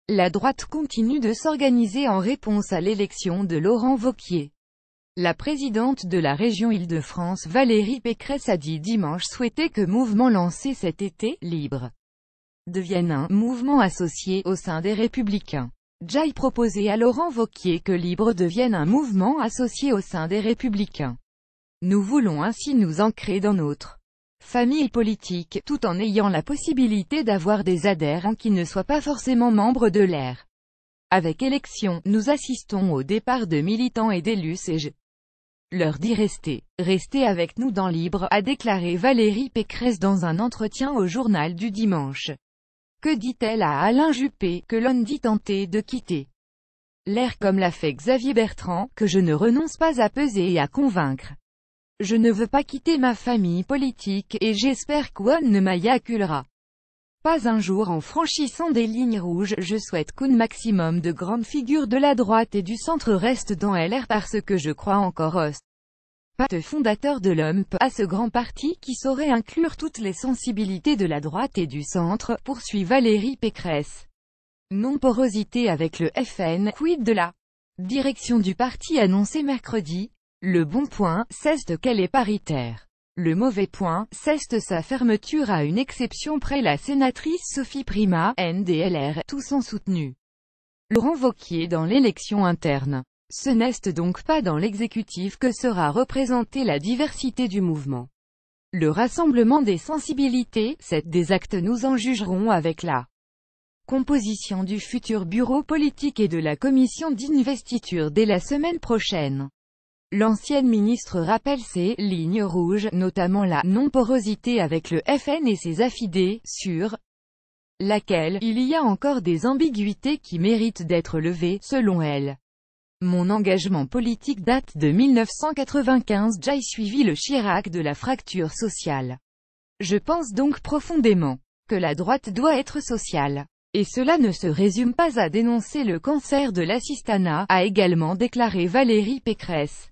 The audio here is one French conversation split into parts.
La droite continue de s'organiser en réponse à l'élection de Laurent Wauquiez. La présidente de la région Île-de-France Valérie Pécresse a dit dimanche souhaiter que mouvement lancé cet été, Libre, devienne un mouvement associé au sein des Républicains. Jai proposé à Laurent Wauquiez que Libre devienne un mouvement associé au sein des Républicains. Nous voulons ainsi nous ancrer dans notre famille politique, tout en ayant la possibilité d'avoir des adhérents qui ne soient pas forcément membres de l'AIR. Avec élection, nous assistons au départ de militants et d'élus et je leur dis restez avec nous dans Libre, a déclaré Valérie Pécresse dans un entretien au journal du dimanche. Que dit-elle à Alain Juppé, que l'on dit tenter de quitter l'AIR comme l'a fait Xavier Bertrand, que je ne renonce pas à peser et à convaincre. Je ne veux pas quitter ma famille politique, et j'espère qu'on ne m'y acculera pas un jour en franchissant des lignes rouges. Je souhaite qu'un maximum de grandes figures de la droite et du centre restent dans LR parce que je crois encore au pacte fondateur de l'UMP, à ce grand parti qui saurait inclure toutes les sensibilités de la droite et du centre, poursuit Valérie Pécresse. Non-porosité avec le FN, quid de la direction du parti annoncé mercredi. Le bon point, c'est qu'elle est paritaire. Le mauvais point, c'est sa fermeture à une exception près. La sénatrice Sophie Primas, NDLR, tous ont soutenu Laurent Wauquiez dans l'élection interne. Ce n'est donc pas dans l'exécutif que sera représentée la diversité du mouvement. Le rassemblement des sensibilités, c'est des actes. Nous en jugerons avec la composition du futur bureau politique et de la commission d'investiture dès la semaine prochaine. L'ancienne ministre rappelle ses lignes rouges, notamment la non-porosité avec le FN et ses affidés, sur laquelle il y a encore des ambiguïtés qui méritent d'être levées, selon elle. Mon engagement politique date de 1995. J'ai suivi le Chirac de la fracture sociale. Je pense donc profondément que la droite doit être sociale. Et cela ne se résume pas à dénoncer le cancer de l'assistanat, a également déclaré Valérie Pécresse.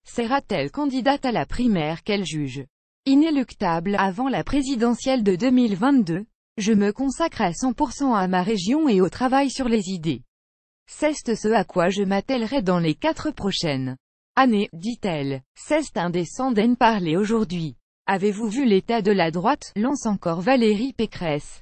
Sera-t-elle candidate à la primaire qu'elle juge inéluctable avant la présidentielle de 2022? Je me consacre à 100% à ma région et au travail sur les idées. C'est ce à quoi je m'attellerai dans les 4 prochaines années, dit-elle. C'est indécent d'en parler aujourd'hui. Avez-vous vu l'état de la droite, lance encore Valérie Pécresse.